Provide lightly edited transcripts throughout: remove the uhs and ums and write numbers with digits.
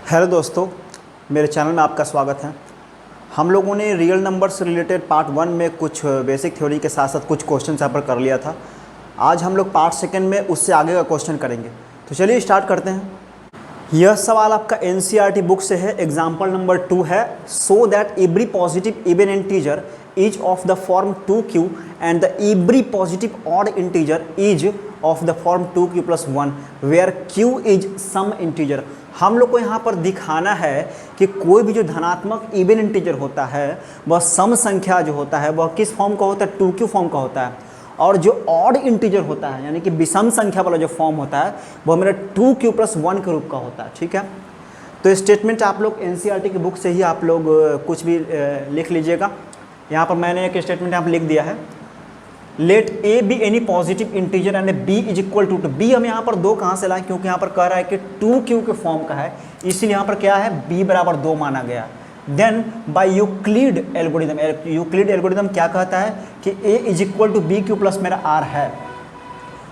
Hello दोस्तों, मेरे channel में आपका स्वागत है। हम लोगों ने रियल नंबर से रिलेटेड पार्ट 1 में कुछ बेसिक थ्योरी के साथ साथ कुछ क्वेश्चन यहाँ पर कर लिया था। आज हम लोग पार्ट 2 में उससे आगे का क्वेश्चन करेंगे। तो चलिए स्टार्ट करते हैं। यह सवाल आपका एनसीईआरटी बुक से है। एग्जाम्पल नंबर 2 है, so that every positive even integer is of the form 2q and the every positive odd integer is of the form 2q plus 1 where q is some integer. हम लोग को यहाँ पर दिखाना है कि कोई भी जो धनात्मक इवन इंटीजर होता है वह सम संख्या जो होता है वह किस फॉर्म का होता है, 2q फॉर्म का होता है, और जो ऑड इंटीजर होता है यानी कि विषम संख्या वाला जो फॉर्म होता है वह मेरा 2q प्लस 1 के रूप का होता है। ठीक है, तो स्टेटमेंट आप लोग एनसीईआरटी की बुक से ही आप लोग कुछ भी लिख लीजिएगा। यहाँ पर मैंने एक स्टेटमेंट यहाँ पर लिख दिया है, let a be any positive integer and b is equal to b. हम यहाँ पर 2 कहाँ से लाएं, क्योंकि यहाँ पर कह रहा है कि 2q के फॉर्म का है, इसीलिए यहाँ पर क्या है b बराबर 2 माना गया। Then by Euclid algorithm, Euclid algorithm क्या कहता है कि a is equal to b q plus मेरा r है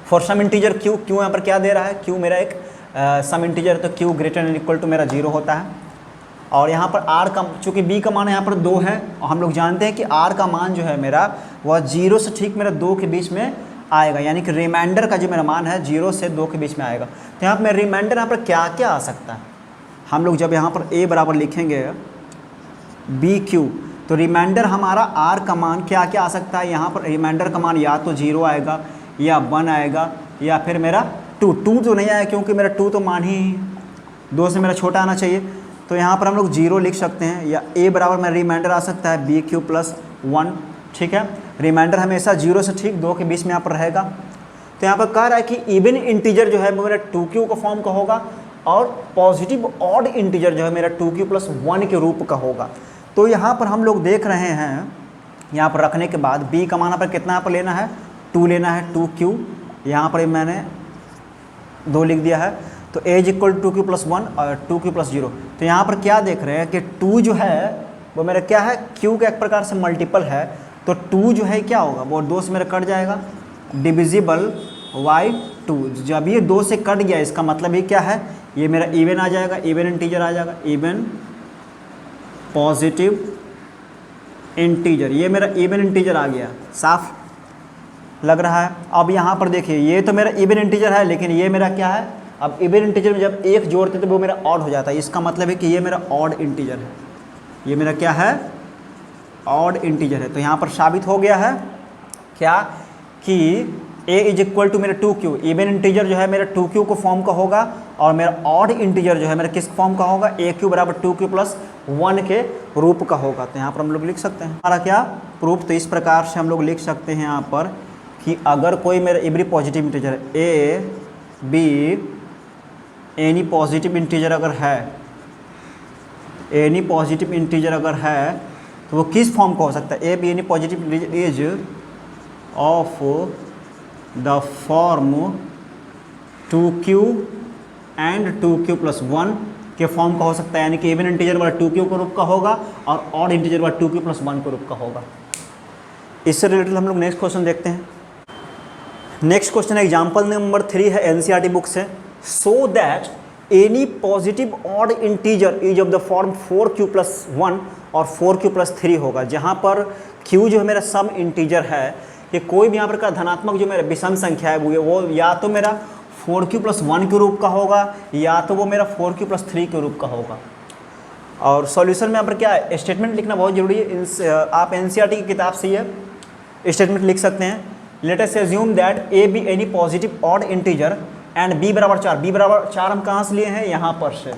for some integer q। q यहाँ पर क्या दे रहा है, q मेरा एक सम इंटीजर, तो q greater and equal to मेरा 0 होता है। और यहाँ पर r का, चूँकि b का मान यहाँ पर 2 है और हम लोग जानते हैं कि r का मान जो है मेरा वह 0 से ठीक मेरा 2 के बीच में आएगा, यानी कि रिमाइंडर का जो मेरा मान है 0 से 2 के बीच में आएगा। तो यहाँ पर मेरा रिमाइंडर यहाँ पर क्या क्या आ सकता है, हम लोग जब यहाँ पर a बराबर लिखेंगे BQ तो रिमाइंडर हमारा r का मान क्या क्या आ सकता है। यहाँ पर रिमाइंडर का मान या तो 0 आएगा या 1 आएगा या फिर मेरा 2 तो नहीं आएगा, क्योंकि मेरा 2 तो मान ही 2 से मेरा छोटा आना चाहिए। तो यहाँ पर हम लोग 0 लिख सकते हैं, या a बराबर मेरा रिमाइंडर आ सकता है BQ प्लस 1। ठीक है, रिमाइंडर हमेशा 0 से ठीक 2 के बीच में यहाँ पर रहेगा। तो यहाँ पर कह रहा है कि इवन इंटीजर जो है वो मेरा 2q का फॉर्म का होगा और पॉजिटिव ऑड इंटीजर जो है मेरा 2q प्लस 1 के रूप का होगा। तो यहाँ पर हम लोग देख रहे हैं, यहाँ पर रखने के बाद b का मान यहाँ पर कितना यहाँ पर लेना है, 2 लेना है, 2q यहाँ पर मैंने 2 लिख दिया है। तो a is equal to 2q plus 1 और 2q प्लस 0। तो यहाँ पर क्या देख रहे हैं कि 2 जो है वो मेरा क्या है, q का एक प्रकार से मल्टीपल है, तो 2 जो है क्या होगा वो 2 से मेरा कट जाएगा, डिविजिबल बाई 2। जब ये 2 से कट गया इसका मतलब ये क्या है, ये मेरा इवन आ जाएगा, इवन इंटीजर आ जाएगा, इवन पॉजिटिव इंटीजर, ये मेरा इवन इंटीजर आ गया। साफ लग रहा है। अब यहाँ पर देखिए ये तो मेरा इवन इंटीजर है, लेकिन ये मेरा क्या है, अब इवन इंटीजर में जब एक जोड़ते तो वो मेरा ऑड हो जाता है, इसका मतलब है कि ये मेरा ऑड इंटीजर है, ये मेरा क्या है, ऑड इंटीजर है। तो यहाँ पर साबित हो गया है क्या कि a इज इक्वल टू मेरा 2q, इवन इंटीजर जो है मेरा 2q को फॉर्म का होगा और मेरा ऑड इंटीजर जो है मेरा किस फॉर्म का होगा, aq बराबर 2q प्लस 1 के रूप का होगा। तो यहाँ पर हम लोग लिख सकते हैं हमारा क्या प्रूफ। तो इस प्रकार से हम लोग लिख सकते हैं यहाँ पर कि अगर कोई मेरा every positive integer a b any positive integer अगर है, एनी पॉजिटिव इंटीजर अगर है तो वो किस फॉर्म का हो सकता है, ए be any positive is of the form 2q and 2q plus 1 के फॉर्म का हो सकता है, यानी कि इवन इंटीजर वाला 2q के रूप का होगा और ऑड इंटीजर वाला 2q प्लस 1 के रूप का होगा। इससे रिलेटेड हम लोग नेक्स्ट क्वेश्चन देखते हैं। नेक्स्ट क्वेश्चन एग्जाम्पल नंबर 3 है एनसीईआरटी बुक से, सो that any positive odd integer is of the form 4q plus 1 और 4q प्लस 3 होगा, जहाँ पर q जो है मेरा सम इंटीजर है, कि कोई भी यहाँ पर का धनात्मक जो मेरा विषम संख्या है वो या तो मेरा 4q प्लस 1 के रूप का होगा या तो वो मेरा 4q प्लस 3 के रूप का होगा। और सॉल्यूशन में यहाँ पर क्या है, स्टेटमेंट लिखना बहुत ज़रूरी है। आप एनसीईआरटी की किताब से ये स्टेटमेंट लिख सकते हैं। Let us assume that a B any positive odd integer and b बराबर 4। b बराबर 4 हम कहाँ से लिए हैं, यहाँ पर से।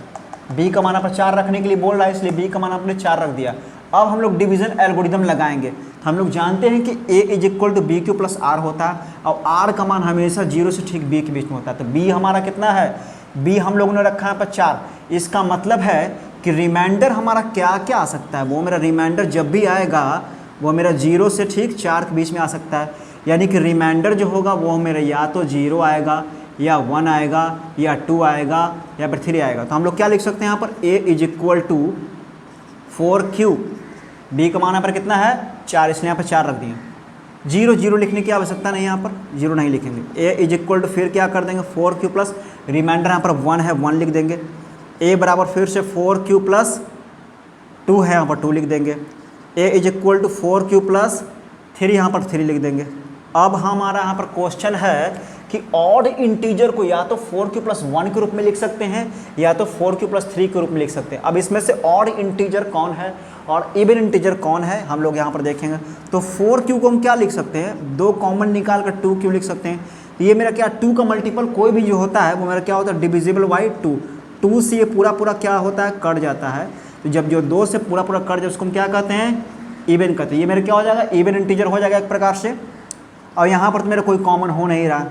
b का मान पर 4 रखने के लिए बोल रहा है, इसलिए b का मान आपने 4 रख दिया। अब हम लोग डिवीजन एल्गोरिदम लगाएंगे। हम लोग जानते हैं कि a is equal to BQ plus r होता है और r का मान हमेशा 0 से ठीक b के बीच में होता है। तो b हमारा कितना है, b हम लोगों ने रखा है पर 4। इसका मतलब है कि रिमाइंडर हमारा क्या क्या आ सकता है, वो मेरा रिमाइंडर जब भी आएगा वो मेरा 0 से ठीक 4 के बीच में आ सकता है, यानी कि रिमाइंडर जो होगा वो मेरा या तो 0 आएगा या 1 आएगा या 2 आएगा या फिर 3 आएगा। तो हम लोग क्या लिख सकते हैं यहाँ पर, a is equal to 4q, b का मान यहाँ पर कितना है 4, इसलिए यहाँ पर 4 रख दिए। 0 0 लिखने की आवश्यकता नहीं, यहाँ पर 0 नहीं लिखेंगे। a इज इक्वल टू फिर क्या कर देंगे 4q प्लस रिमाइंडर यहाँ पर 1 है 1 लिख देंगे। ए बराबर फिर से 4q प्लस 2 है, यहाँ पर 2 लिख देंगे। A is equal to 4q plus 3, यहाँ पर 3 लिख देंगे। अब हमारा यहाँ पर क्वेश्चन है कि ऑड इंटीजर को या तो 4q प्लस 1 के रूप में लिख सकते हैं या तो 4q प्लस 3 के रूप में लिख सकते हैं। अब इसमें से ऑड इंटीजर कौन है और इवन इंटीजर कौन है हम लोग यहाँ पर देखेंगे। तो 4q को हम क्या लिख सकते हैं, 2 कॉमन निकाल कर 2q लिख सकते हैं। ये मेरा क्या 2 का मल्टीपल कोई भी जो होता है वो मेरा क्या होता है डिविजिबल बाई 2। 2 से ये पूरा पूरा क्या होता है कट जाता है। तो जब जो 2 से पूरा पूरा कट जाए उसको हम क्या कहते हैं इवन कहते हैं। ये मेरा क्या हो जाएगा इवन इंटीजर हो जाएगा एक प्रकार से। और यहाँ पर तो मेरा कोई कॉमन हो नहीं रहा,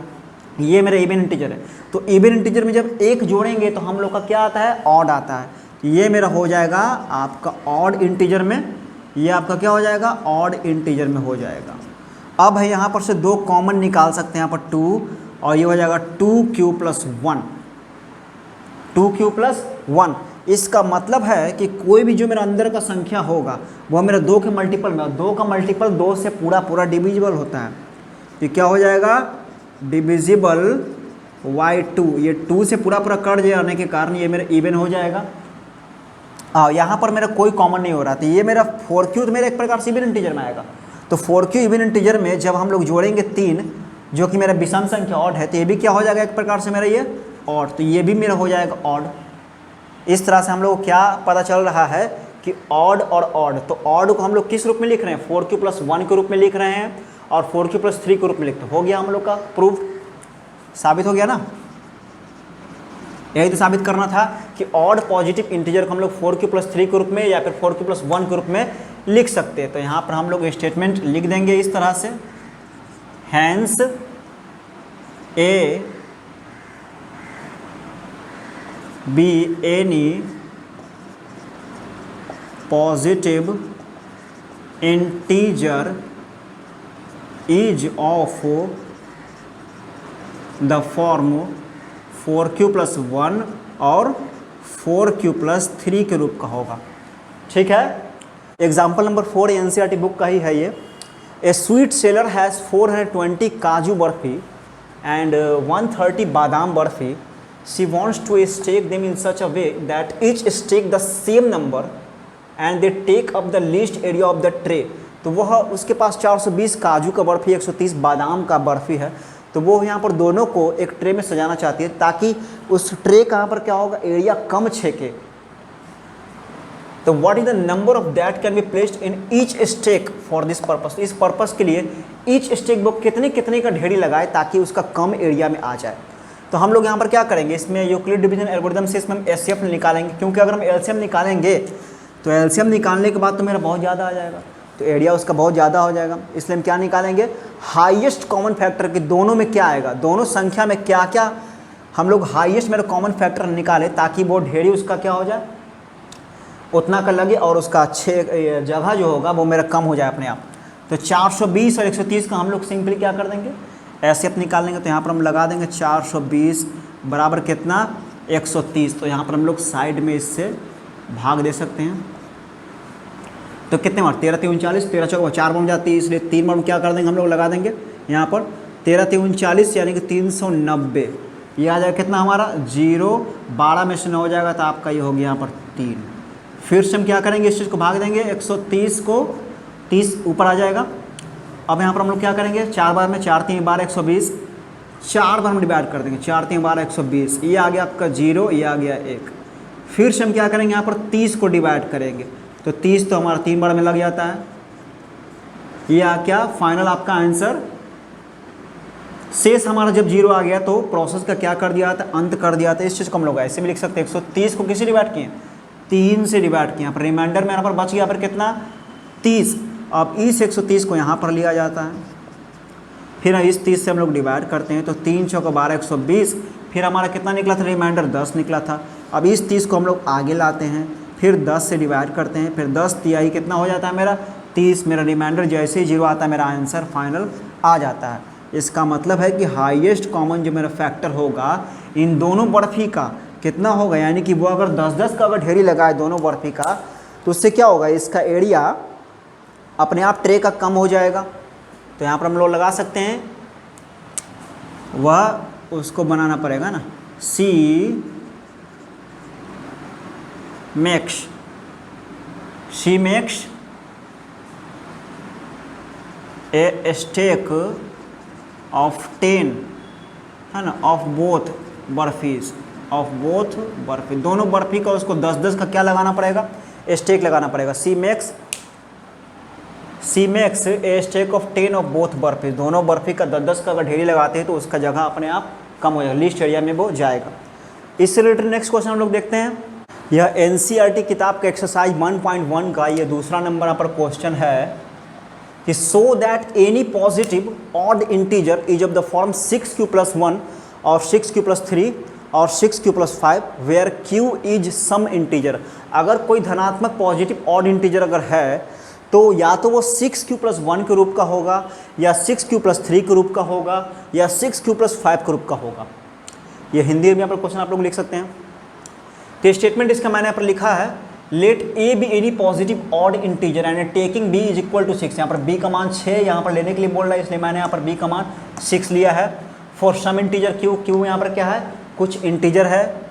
ये मेरा इवन इंटीजर है। तो इवन इंटीजर में जब एक जोड़ेंगे तो हम लोग का क्या आता है ऑड आता है। ये मेरा हो जाएगा आपका ऑड इंटीजर में, ये आपका क्या हो जाएगा ऑड इंटीजर में हो जाएगा। अब है यहाँ पर से 2 कॉमन निकाल सकते हैं यहाँ पर 2 और ये हो जाएगा 2q प्लस 1, 2q प्लस 1। इसका मतलब है कि कोई भी जो मेरा अंदर का संख्या होगा वह मेरा 2 के मल्टीपल में, 2 का मल्टीपल 2 से पूरा पूरा डिविजिबल होता है। ये क्या हो जाएगा डिविजिबल बाई 2। ये 2 से पूरा पूरा कट जाने के कारण ये मेरा इवन हो जाएगा। यहाँ पर मेरा कोई कॉमन नहीं हो रहा, तो ये मेरा 4q तो मेरा एक प्रकार से इवन इंटीजर में आएगा। तो 4q इवन इंटीजर में जब हम लोग जोड़ेंगे 3 जो कि मेरा विषम संख्या ऑड है, तो ये भी क्या हो जाएगा एक प्रकार से मेरा ये ऑड, तो ये भी मेरा हो जाएगा ऑड। इस तरह से हम लोग क्या पता चल रहा है कि ऑड और ऑड। तो ऑड को हम लोग किस रूप में लिख रहे हैं 4q प्लस 1 के रूप में लिख रहे हैं और 4q प्लस 3 के रूप में लिखते हो गया हम लोग का प्रूफ, साबित हो गया ना। यही तो साबित करना था कि ऑड पॉजिटिव इंटीजर को हम लोग 4q प्लस 3 के रूप में या फिर 4q प्लस 1 के रूप में लिख सकते हैं। तो यहाँ पर हम लोग स्टेटमेंट लिख देंगे इस तरह से, hence a be any positive integer is of the form 4q plus 1 और 4q प्लस 3 के रूप का होगा। ठीक है, एग्जाम्पल नंबर 4 एनसीईआरटी बुक का ही है ये। ए स्वीट सेलर हैज़ 420 काजू barfi and 130 badam barfi. She wants to stack them in such a way that each stack the same number and they take up the least area of the tray. तो वह उसके पास 420 काजू का बर्फ़ी 130 बादाम का बर्फ़ी है, तो वो यहाँ पर दोनों को एक ट्रे में सजाना चाहती है ताकि उस ट्रे का यहाँ पर क्या होगा एरिया कम छेके। तो what is the number of that can be placed in each stack for this purpose. इस पर्पस के लिए ईच स्टेक वो कितने कितने का ढेरी लगाए ताकि उसका कम एरिया में आ जाए। तो हम लोग यहाँ पर क्या करेंगे, इसमें यूक्लिड डिवीजन एल्गोरिथम से इसमें हम एचसीएफ निकालेंगे, क्योंकि अगर हम एलसीएम निकालेंगे तो एलसीएम निकालने के बाद तो मेरा बहुत ज़्यादा आ जाएगा, तो एरिया उसका बहुत ज़्यादा हो जाएगा। इसलिए हम क्या निकालेंगे हाईएस्ट कॉमन फैक्टर कि दोनों में क्या आएगा, दोनों संख्या में क्या क्या हम लोग हाईएस्ट मेरा कॉमन फैक्टर निकाले ताकि वो ढेरी उसका क्या हो जाए उतना का लगे और उसका अच्छे जगह जो होगा वो मेरा कम हो जाए अपने आप। तो 420 और 130 का हम लोग सिंपली क्या कर देंगे एचसीएफ निकाल लेंगे। तो यहाँ पर हम लगा देंगे 420 बराबर कितना 130। तो यहाँ पर हम लोग साइड में इससे भाग दे सकते हैं। तो कितने बार 13 3 39, 13 चौक 4 बन जाती है, इसलिए 3 बार क्या कर देंगे हम लोग लगा देंगे यहाँ पर 13 3 39 यानी कि 390। ये आ जाएगा कितना हमारा 0, 12 में से 9 हो जाएगा तो आपका ये हो गया यहाँ पर 3। फिर से हम क्या करेंगे इस चीज़ को भाग देंगे 130 को 30 ऊपर आ जाएगा। अब यहाँ पर हम लोग क्या करेंगे 4 बार में 4 3 12 120, 4 बार हम डिवाइड कर देंगे 4 3 12 120। ये आ गया आपका 0, ये आ गया 1। फिर से हम क्या करेंगे यहाँ पर 30 को डिवाइड करेंगे तो 30 तो हमारा 3 बार में लग जाता है। ये आ क्या फाइनल आपका आंसर। शेष हमारा जब 0 आ गया तो प्रोसेस का क्या कर दिया था अंत कर दिया था। इस चीज़ को हम लोग ऐसे भी लिख सकते हैं 130 को किससे डिवाइड किए 3 से डिवाइड किया, पर रिमाइंडर में यहाँ पर बच गया पर कितना 30। अब इस 130 को यहाँ पर लिया जाता है, फिर इस 30 से हम लोग डिवाइड करते हैं तो 3 चौका 12 120। फिर हमारा कितना निकला था रिमाइंडर 10 निकला था। अब इस 30 को हम लोग आगे लाते हैं, फिर 10 से डिवाइड करते हैं, फिर 10 तिहाई कितना हो जाता है मेरा 30। मेरा रिमाइंडर जैसे ही 0 आता है मेरा आंसर फाइनल आ जाता है। इसका मतलब है कि हाईएस्ट कॉमन जो मेरा फैक्टर होगा इन दोनों बर्फ़ी का कितना होगा, यानी कि वो अगर 10-10 का अगर ढेरी लगाए दोनों बर्फ़ी का तो उससे क्या होगा इसका एरिया अपने आप ट्रे का कम हो जाएगा। तो यहाँ पर हम लोग लगा सकते हैं वह उसको बनाना पड़ेगा ना C makes she makes a stack of 10, है ना, of both barfis, of both barfi, दोनों बर्फी का उसको 10-10 का क्या लगाना पड़ेगा, स्टेक लगाना पड़ेगा। She makes a stack of 10 of both barfi, दोनों बर्फी का 10-10 का अगर ढेरी लगाते हैं तो उसका जगह अपने आप कम हो जाएगा, लीस्ट एरिया में वो जाएगा। इससे रिलेटेड नेक्स्ट क्वेश्चन हम लोग देखते हैं। यह एनसीईआरटी किताब का एक्सरसाइज 1.1 का ये दूसरा नंबर यहाँ पर क्वेश्चन है कि so that any positive odd integer is of the form 6q+1 और 6q+3 और 6q+5 where q is some integer. अगर कोई धनात्मक पॉजिटिव ऑड इंटीजर अगर है तो या तो वो 6q+1 के रूप का होगा या 6q+3 के रूप का होगा या 6q+5 के रूप का होगा। ये हिंदी में यहाँ पर क्वेश्चन आप लोग लिख सकते हैं। तो स्टेटमेंट इसका मैंने यहाँ पर लिखा है, let a be any positive odd integer and taking b is equal to 6। यहाँ पर बी का मान 6 यहाँ पर लेने के लिए बोल रहा है, इसलिए मैंने यहाँ पर बी का मान 6 लिया है। फॉर सम इंटीजर क्यू यहाँ पर क्या है, कुछ इंटीजर है,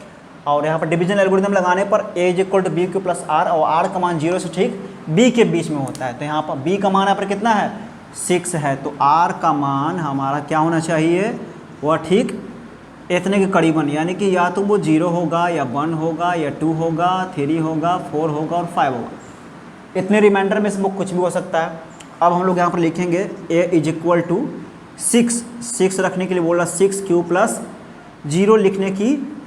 और यहाँ पर डिवीजन एल्गोरिथम लगाने पर a is equal to b q plus r, और आर का मान 0 से ठीक बी के बीच में होता है। तो यहाँ पर बी का मान यहाँ पर कितना है, 6 है, तो आर का मान हमारा क्या होना चाहिए, वह ठीक इतने के करीबन, यानी कि या तो वो 0 होगा या 1 होगा या 2 होगा, 3 होगा, 4 होगा और 5 होगा। इतने रिमाइंडर में से वो कुछ भी हो सकता है। अब हम लोग यहाँ पर लिखेंगे a इज इक्वल टू 6 रखने के लिए बोल रहा 6q+0 लिखने की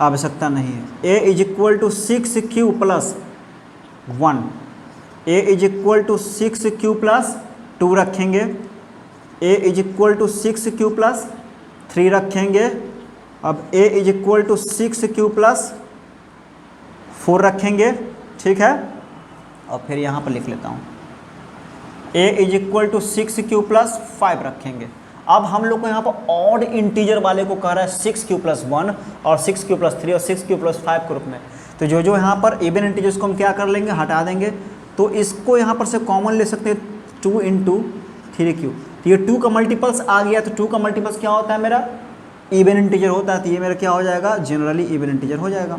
आवश्यकता नहीं है। a is equal to 6q+1, a is equal to 6q+2 रखेंगे, a is equal to 6q+3 रखेंगे। अब a is equal to 6q+4 रखेंगे, ठीक है। और फिर यहाँ पर लिख लेता हूँ a is equal to 6q+5 रखेंगे। अब हम लोग को यहाँ पर ऑड इंटीजर वाले को कह रहा है 6q+1 और 6q+3 और 6q+5 के रूप में। तो जो यहाँ पर इवन इंटीजर्स को हम क्या कर लेंगे, हटा देंगे। तो इसको यहाँ पर से कॉमन ले सकते हैं 2 × 3q। तो ये 2 का मल्टीपल्स आ गया, तो 2 का मल्टीपल्स क्या होता है, मेरा इवन इंटीजर होता है। तो ये मेरा क्या हो जाएगा, जनरली इवन इंटीजर हो जाएगा।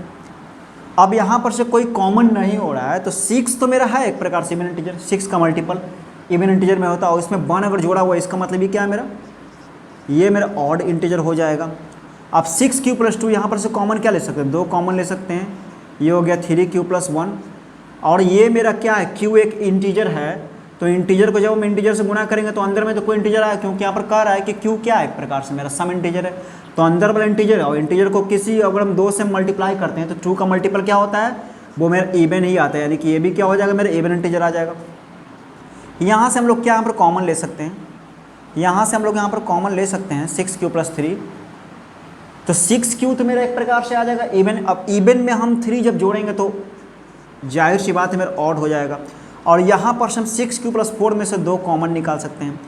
अब यहाँ पर से कोई कॉमन नहीं हो रहा है, तो 6 तो मेरा है एक प्रकार से इवन इंटीजर, 6 का मल्टीपल इवन इंटीजर में होता है, और इसमें 1 अगर जोड़ा हुआ है, इसका मतलब ये क्या है, मेरा ये मेरा ऑड इंटीजर हो जाएगा। अब 6q+2 यहाँ पर से कॉमन क्या ले सकते हैं, 2 कॉमन ले सकते हैं, ये हो गया 3q+1। और ये मेरा क्या है, q एक इंटीजर है, तो इंटीजर को जब हम इंटीजर से गुना करेंगे तो अंदर में तो कोई इंटीजर आया, क्योंकि यहाँ पर कह रहा है कि q क्या है, एक प्रकार से मेरा सम इंटीजर है। तो अंदर वाला इंटीजर है, और इंटीजर को किसी अगर हम 2 से मल्टीप्लाई करते हैं तो 2 का मल्टीपल क्या होता है, वो मेरा इवन ही आता है, यानी कि ये भी क्या हो जाएगा, मेरा इवन इंटीजर आ जाएगा। यहाँ से हम लोग क्या यहाँ पर कॉमन ले सकते हैं, यहाँ से हम लोग यहाँ पर कॉमन ले सकते हैं 6q+3। तो 6q तो मेरा एक प्रकार से आ जाएगा इवन। अब इवन में हम 3 जब जोड़ेंगे तो जाहिर सी बात है मेरा ऑड हो जाएगा। और यहाँ पर हम 6q+4 में से 2 कॉमन निकाल सकते हैं।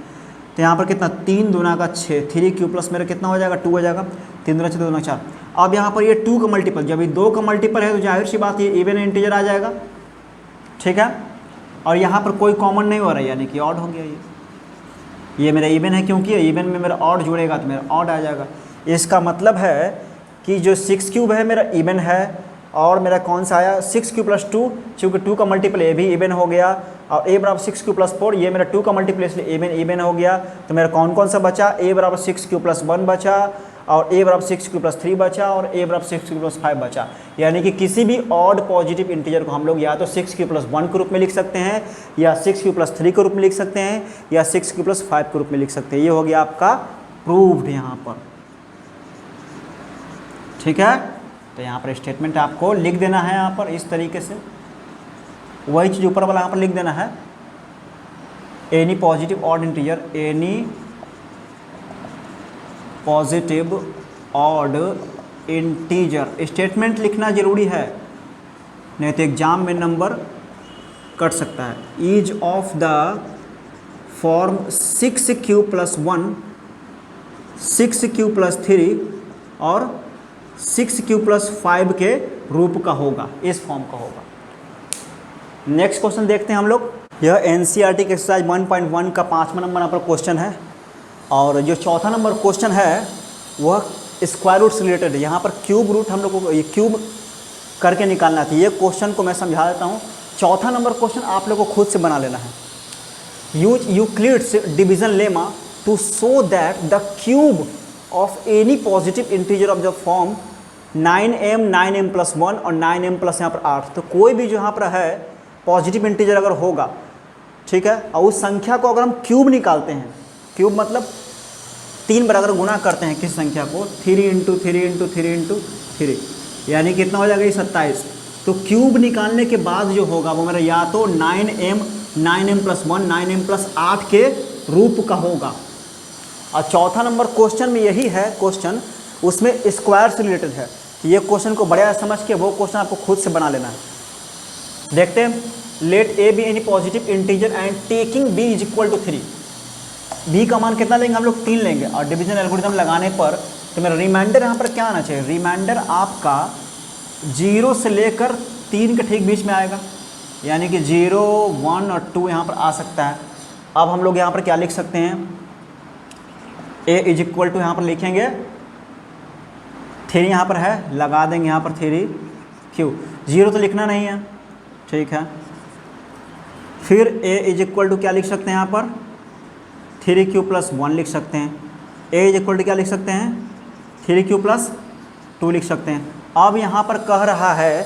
तो यहाँ पर कितना, 3 दूना का 6, 3q+ मेरा कितना हो जाएगा, 2 हो जाएगा, 3 दूना 6 2 दूना 4। अब यहाँ पर ये 2 का मल्टीपल, जब ये 2 का मल्टीपल है तो जाहिर सी बात ये इवन इंटीजर आ जाएगा, ठीक है। और यहाँ पर कोई कॉमन नहीं हो रहा है, यानी कि ऑड हो गया। ये मेरा इवन है, क्योंकि इवन में मेरा ऑड जुड़ेगा तो मेरा ऑड आ जाएगा। इसका मतलब है कि जो 6q है मेरा इवन है, और मेरा कौन सा आया 6q+2, चूँकि 2 का मल्टीपल ए भी इवन हो गया, और a बराबर 6q+4 ये मेरा 2 का मल्टीपल इसलिए इवन हो गया। तो मेरा कौन सा बचा, a बराबर 6q+1 बचा, और a बराबर 6q+3 बचा, और a बराबर 6q+5 बचा। यानी कि किसी भी ऑड पॉजिटिव इंटीजर को हम लोग या तो 6q+1 के रूप में लिख सकते हैं, या 6q+3 के रूप में लिख सकते हैं, या 6q+5 के रूप में लिख सकते हैं। ये हो गया आपका प्रूव्ड यहाँ पर, ठीक है। तो यहाँ पर स्टेटमेंट आपको लिख देना है यहाँ पर इस तरीके से, वही चीज़ ऊपर वाला यहाँ पर लिख देना है, any positive odd integer, any positive odd integer. Statement लिखना जरूरी है, नहीं तो एग्जाम में नंबर कट सकता है। Is of the form 6q+1, 6q+3 और 6q+5 के रूप का होगा, इस फॉर्म का होगा। नेक्स्ट क्वेश्चन देखते हैं हम लोग। यह एनसीईआरटी के एक्सरसाइज 1.1 का 5वां नंबर यहाँ पर क्वेश्चन है, और जो चौथा नंबर क्वेश्चन है वह स्क्वायर रूट से रिलेटेड है। यहाँ पर क्यूब रूट हम लोग को, ये क्यूब करके निकालना था। ये क्वेश्चन को मैं समझा देता हूँ। चौथा नंबर क्वेश्चन आप लोग को खुद से बना लेना है। Use Euclid's division lemma to show that the cube of any positive integer of the form 9m 9m+1 और 9m प्लस यहाँ पर 8। तो कोई भी जो यहाँ पर है पॉजिटिव इंटीजर अगर होगा, ठीक है, और उस संख्या को अगर हम क्यूब निकालते हैं, क्यूब मतलब 3 बार अगर गुणा करते हैं किस संख्या को, 3 × 3 × 3 × 3, यानी कितना हो जाएगा ये 27। तो क्यूब निकालने के बाद जो होगा वो मेरा या तो 9m 9m+1 9m+8 के रूप का होगा। और चौथा नंबर क्वेश्चन में यही है क्वेश्चन, उसमें स्क्वायर से रिलेटेड है। ये क्वेश्चन को बढ़िया समझ के वो क्वेश्चन आपको खुद से बना लेना है। देखते हैं, let a be any positive integer and taking b is equal to 3। B का मान कितना लेंगे हम लोग, 3 लेंगे। और डिवीजन एल्गोरिथम लगाने पर तो मेरा रिमाइंडर यहाँ पर क्या आना चाहिए, रिमाइंडर आपका 0 से लेकर 3 के ठीक बीच में आएगा, यानी कि 0 1 और 2 यहाँ पर आ सकता है। अब हम लोग यहाँ पर क्या लिख सकते हैं, ए इज इक्वल टू यहाँ पर लिखेंगे 3 यहाँ पर है, लगा देंगे यहाँ पर 3 क्यू, 0 तो लिखना नहीं है, ठीक है। फिर ए इज इक्वल टू क्या लिख सकते हैं यहाँ पर 3q+1 लिख सकते हैं। ए इज इक्वल टू क्या लिख सकते हैं 3q+2 लिख सकते हैं। अब यहाँ पर कह रहा है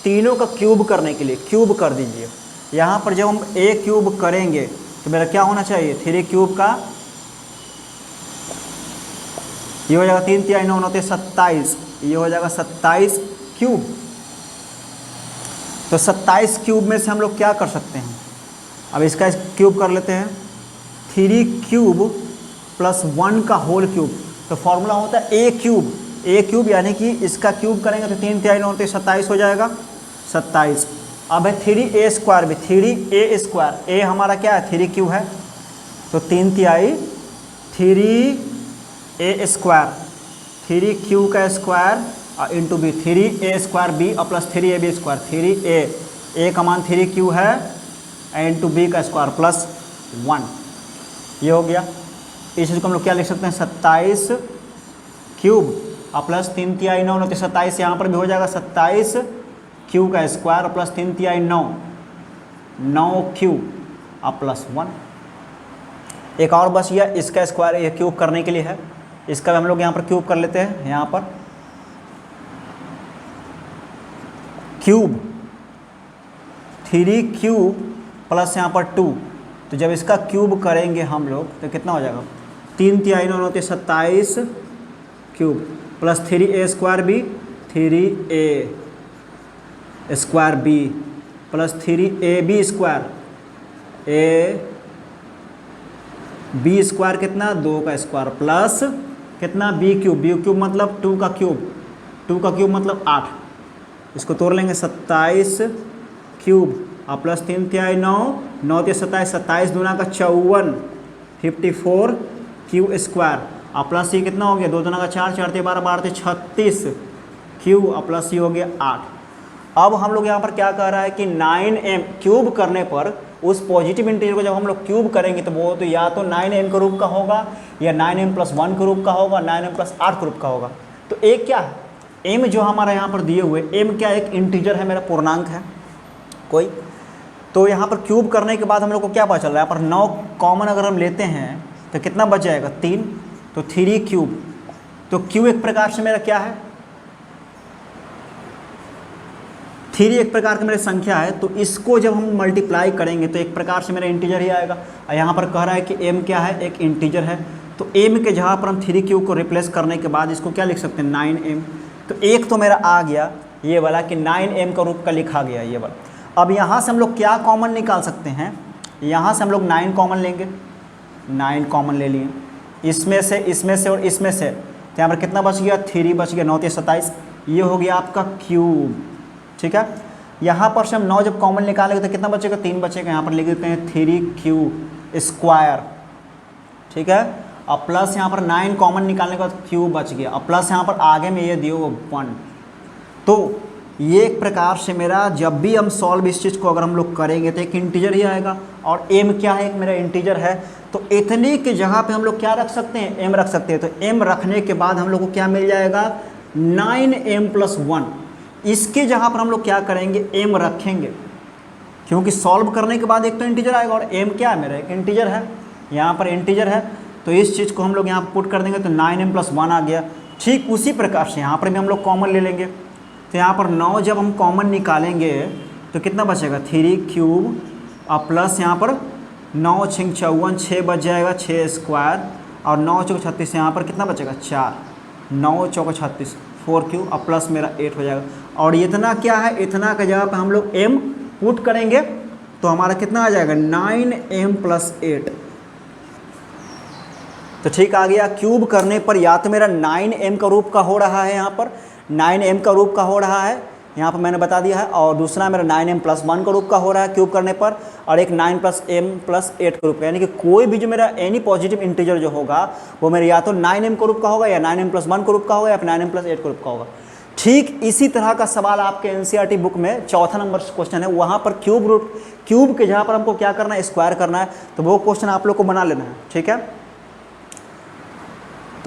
तीनों का क्यूब करने के लिए, क्यूब कर दीजिए। यहाँ पर जब हम ए क्यूब करेंगे तो मेरा क्या होना चाहिए, 3 क्यूब का ये हो जाएगा 3 × 9 होते 27, ये हो जाएगा 27 क्यूब। तो 27 क्यूब में से हम लोग क्या कर सकते हैं, अब इसका क्यूब कर लेते हैं, 3 का होल क्यूब। तो फॉर्मूला होता है ए क्यूब, ए क्यूब यानी कि इसका क्यूब करेंगे तो 3 × 9 होते 27 हो जाएगा, 27। अब है 3a² भी, 3a², ए हमारा क्या है 3 क्यूब है, तो 3 × 3a², 3 क्यू का स्क्वायर और इंटू बी, 3a² बी और प्लस 3ab², 3a, ए का मान 3 क्यू है इंटू बी का स्क्वायर प्लस 1, ये हो गया। इस चीज़ को हम लोग क्या लिख सकते हैं 27 क्यूब और प्लस 3 × 9 होते 27, यहाँ पर भी हो जाएगा 27 क्यू का स्क्वायर और प्लस 3 × 9 क्यू और प्लस 1। एक और बच गया, इसका स्क्वायर ये क्यूब करने के लिए है, इसका हम लोग यहाँ पर क्यूब कर लेते हैं। यहाँ पर क्यूब 3 क्यूब प्लस यहाँ पर 2, तो जब इसका क्यूब करेंगे हम लोग तो कितना हो जाएगा, 3 × 9 होते 27 cube plus 3a² b, 3a² b plus 3ab², ab² कितना 2 का स्क्वायर प्लस कितना b क्यूब, b क्यूब मतलब 2 का क्यूब, 2 का क्यूब मतलब 8, इसको तोड़ लेंगे 27 क्यूब और प्लस 3 × 9 × 27, 27 दूना का 54, 54 क्यू स्क्वायर और प्लस ये कितना हो गया 2 दूना का 4, 4 × 12, 12 × 36 क्यू और प्लस ये हो गया 8। अब हम लोग यहाँ पर क्या कह रहा है कि 9m क्यूब करने पर उस पॉजिटिव इंटीजर को जब हम लोग क्यूब करेंगे तो वो तो या तो 9m के रूप का होगा या 9m+1 के रूप का होगा, 9m+8 के रूप का होगा। तो एक क्या है, m जो हमारा यहाँ पर दिए हुए, m क्या एक इंटीजर है, मेरा पूर्णांक है कोई। तो यहाँ पर क्यूब करने के बाद हम लोग को क्या पता चल रहा है, यहाँ पर 9 कॉमन अगर हम लेते हैं तो कितना बच जाएगा 3, तो 3 क्यूब। तो क्यू एक प्रकार से मेरा क्या है 3 एक प्रकार की मेरी संख्या है, तो इसको जब हम मल्टीप्लाई करेंगे तो एक प्रकार से मेरा इंटीजर ही आएगा। और यहाँ पर कह रहा है कि m क्या है, एक इंटीजर है, तो m के जहाँ पर हम 3 क्यूब को रिप्लेस करने के बाद इसको क्या लिख सकते हैं 9m। तो एक तो मेरा आ गया ये वाला कि 9m का रूप का लिखा गया ये वाला। अब यहाँ से हम लोग क्या कॉमन निकाल सकते हैं, यहाँ से हम लोग 9 कॉमन लेंगे, 9 कॉमन ले लिए, इसमें से और इसमें से, तो यहाँ पर कितना बच गया 3 बच गया, 9 × 27, ये हो गया आपका क्यूब, ठीक है। यहाँ पर से हम 9 जब कॉमन निकालेंगे तो कितना बचेगा 3 बचेगा, यहाँ पर लिख देते हैं 3q², ठीक है। और प्लस यहाँ पर 9 कॉमन निकालने के बाद क्यूब बच गया, और प्लस यहाँ पर आगे में ये दियो 1। तो ये एक प्रकार से मेरा जब भी हम सॉल्व इस चीज़ को अगर हम लोग करेंगे तो एक इंटीजर ही आएगा, और m क्या है एक मेरा इंटीजर है, तो इतने की जगह पे हम लोग क्या रख सकते हैं m रख सकते हैं। तो m रखने के बाद हम लोग को क्या मिल जाएगा 9m+1, इसके जहाँ पर हम लोग क्या करेंगे, m रखेंगे, क्योंकि सॉल्व करने के बाद एक तो इंटीजर आएगा और m क्या है मेरा, एक इंटीजर है, यहाँ पर इंटीजर है, तो इस चीज़ को हम लोग यहाँ पुट कर देंगे तो 9m + 1 आ गया। ठीक उसी प्रकार से यहाँ पर भी हम लोग कॉमन ले लेंगे, तो यहाँ पर 9 जब हम कॉमन निकालेंगे तो कितना बचेगा, 3³ और प्लस यहाँ पर 9 × 6 = 54, 6 बच जाएगा, 6 स्क्वायर और 9 × 4 = 36, यहाँ पर कितना बचेगा 4, 9 × 4 = 36, 4³ और प्लस मेरा 8 हो जाएगा। और इतना क्या है, इतना का जगह पर हम लोग m पुट करेंगे तो हमारा कितना आ जाएगा, 9m + 8। तो ठीक आ गया। क्यूब करने पर या तो मेरा 9m का रूप का हो रहा है, यहाँ पर 9m का रूप का हो रहा है, यहाँ पर मैंने बता दिया है, और दूसरा मेरा 9m + 1 का रूप का हो रहा है क्यूब करने पर, और एक 9 + m + 8 का रूप का, यानी कि कोई भी जो मेरा एनी पॉजिटिव इंटीजर जो होगा वो मेरे या तो 9m का रूप का होगा या 9m + 1 का रूप का होगा या फिर 9m + 8 का रूप का होगा। ठीक इसी तरह का सवाल आपके एनसीईआरटी बुक में 4था नंबर क्वेश्चन है, वहाँ पर क्यूब के जहाँ पर हमको क्या करना है, स्क्वायर करना है, तो वो क्वेश्चन आप लोग को बना लेना है। ठीक है।